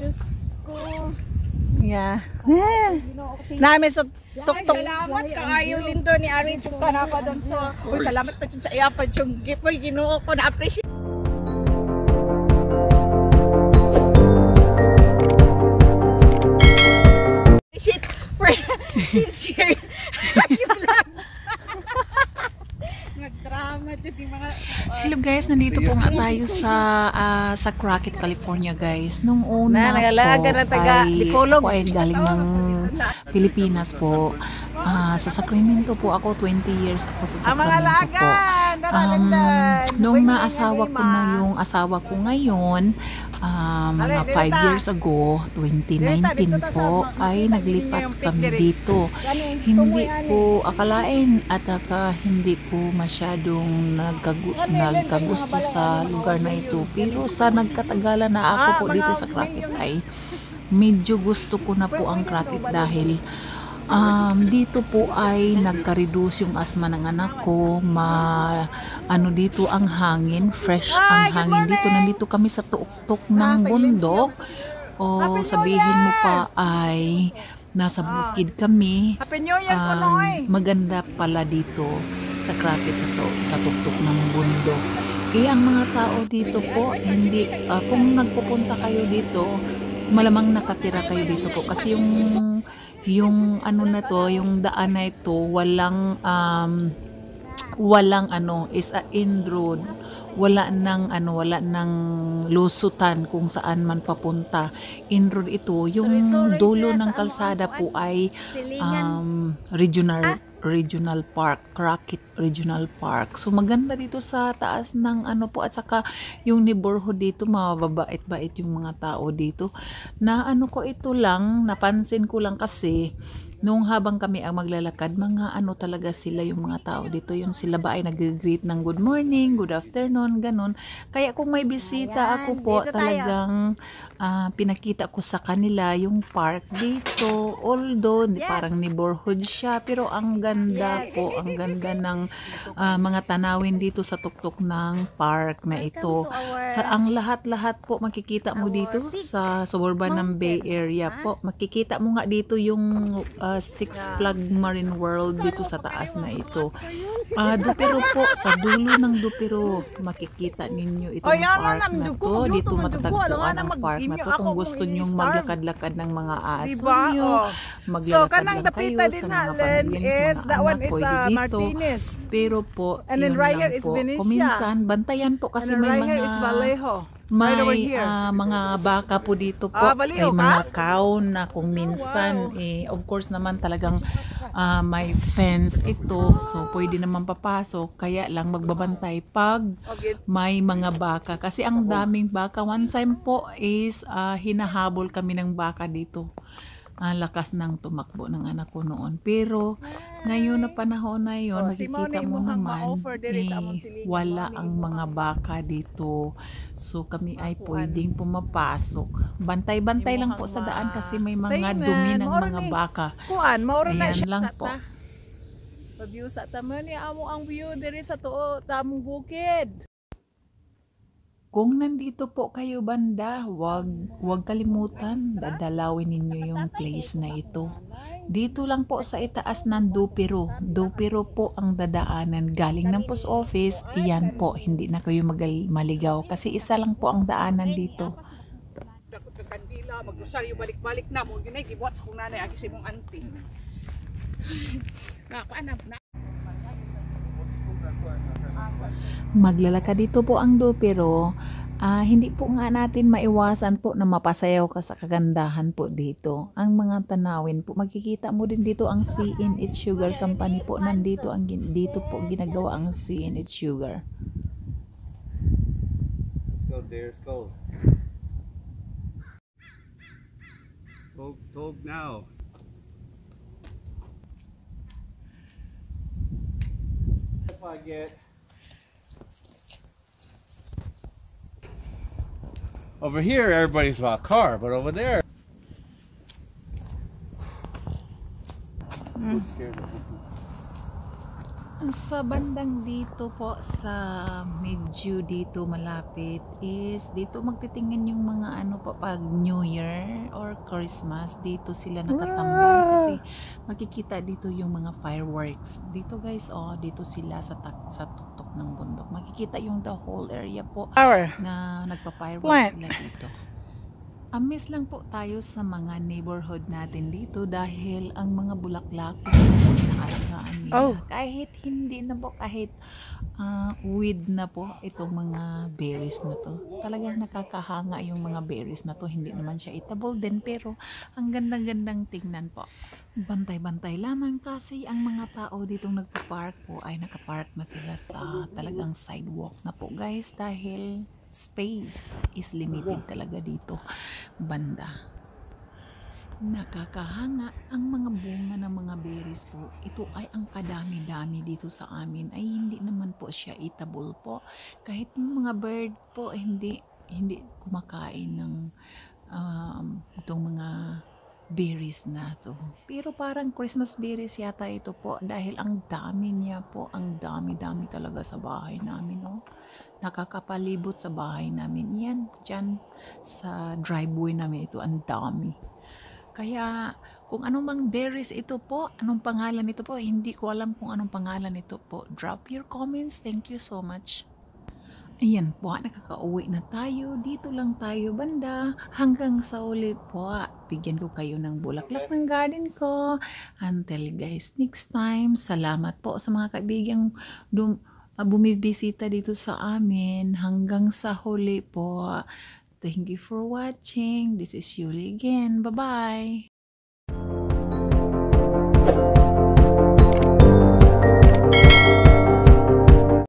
Diyos ko. Yeah. Namin sa tuktok. Salamat kaayo lindo ni Ari Chuka na pa doon sa. Salamat pa sa iya pa yung gift mo Ginoo ko na appreciate. For sincere. Nagdrama jud yung mga Hello guys, nandito po nga tayo sa Crockett, California guys. Nung una nagalaga na taga Dipolog ay galing ng Pilipinas po. Sa Sacramento po ako, 20 years ako sa Sacramento po. Nung naasawa ko na yung asawa ko ngayon, mga 5 years ago, 2019 po, ay naglipat kami dito. Hindi po akalain at hindi po masyadong nagkagusto sa lugar na ito. Pero sa nagkatagalan na ako po dito sa Crockett ay medyo gusto ko na po ang Crockett dahil dito po ay nagka-reduce yung asma ng anak ko. Ano dito ang hangin, fresh ang hangin dito. Nandito kami sa tuktok ng bundok. O sabihin mo pa ay nasa bukid kami. Maganda pala dito sa Crockett sa tuktok ng bundok. Kaya ang mga tao dito po, hindi, kung nagpupunta kayo dito, malamang nakatira kayo dito po. Kasi yung ano na to, yung daan na ito, walang is a in road. Wala nang lusutan kung saan man papunta. In road ito, yung dulo ng kalsada po ay regional park, Crockett Regional Park. So maganda dito sa taas ng po, at saka yung neighborhood dito, mababait-bait yung mga tao dito. Na ko ito lang, napansin ko lang kasi nung habang kami ang maglalakad, mga talaga sila yung mga tao dito. Yung sila ba ay nag-greet ng good morning, good afternoon, ganun. Kaya kung may bisita ako po, talagang pinakita ko sa kanila yung park dito. Although parang neighborhood siya, pero ang ganda po, ang ganda ng mga tanawin dito sa tuktok ng park na ito. Ang lahat-lahat po makikita mo dito sa suburban ng Bay Area po. Makikita mo nga dito yung Six Flag Marine World dito sa taas na ito. Dupiro po, sa dulo ng Dupiro makikita ninyo itong park na to. Dito matatagpuan ang park na to kung gusto nyong maglakad-lakad ng mga aso nyo, maglalakad lang kayo sa mga pamilya, sa mga anak, pwede dito. Pero po, yun lang po, kuminsan, bantayan po kasi may mga baka po dito po, ay mga cow na kung minsan, of course naman talagang may fence ito, so pwede naman papasok, kaya lang magbabantay pag may mga baka, kasi ang daming baka. One time po is hinahabol kami ng baka dito. Lakas ng tumakbo ng anak ko noon. Pero ngayon na panahon na yun, makikita mo naman wala ang mga baka dito. So kami ay pwedeng pumapasok. Bantay-bantay lang po sa daan kasi may mga dumi ng mga baka. Ayan lang po. View sa taman ni amo ang view diri sa tuo tamong bukid. Kung nandito po kayo banda, wag kalimutan, dadalawin ninyo yung place na ito. Dito lang po sa itaas ng Dupiro. Dupiro po ang dadaanan galing ng post office. Iyan po, hindi na kayo maligaw kasi isa lang po ang daanan dito. Kandila, magrosaryo balik-balik na mo yun ay gibuhat sa kong nanay agi sa imong auntie. Maglalakad dito po ang Dupiro. Hindi po nga natin maiwasan po na mapasayaw ka sa kagandahan po dito. Ang mga tanawin po, makikita mo din dito ang C&H Sugar Company po. Nandito dito po ginagawa ang C&H Sugar. Let's go, dears, go. Talk now. If I get over here, everybody's about car, but over there, I'm scared of people. Sa bandang dito po sa medyo dito malapit is dito magtitingin yung mga ano po pag New Year or Christmas dito sila nakatambay kasi makikita dito yung mga fireworks dito guys. Oh, dito sila sa tuktok ng bundok makikita yung the whole area po na nagpa-fireworks sila dito. Amis lang po tayo sa mga neighborhood natin dito dahil ang mga bulaklak na alagaan nila. Kahit hindi na po, kahit weed na po itong mga berries na to. Talagang nakakahanga yung mga berries na to. Hindi naman siya eatable din pero ang gandang-gandang tingnan po. Bantay-bantay lamang kasi ang mga tao ditong nagpa-park po ay nakapark na sila sa talagang sidewalk na po guys dahil space is limited talaga dito banda. Nakakahanga ang mga bunga ng mga berries po. Ito ay ang kadami-dami dito sa amin ay hindi naman po siya eatable po. Kahit yung mga bird po hindi kumakain ng itong mga berries na to. Pero parang Christmas berries yata ito po dahil ang dami niya po, ang dami-dami talaga sa bahay namin, no? Nakakapalibot sa bahay namin yan. Diyan sa driveway namin ito, ang dami. Kaya kung anong mang berries ito po, anong pangalan nito po, hindi ko alam kung anong pangalan nito po. Drop your comments. Thank you so much. Ayan po, nakakauwi na tayo. Dito lang tayo banda. Hanggang sa uli po, bigyan ko kayo ng bulaklak ng garden ko. Until guys, next time, salamat po sa mga kaibigang bumibisita dito sa amin. Hanggang sa huli po. Thank you for watching. This is Yuli again. Bye-bye.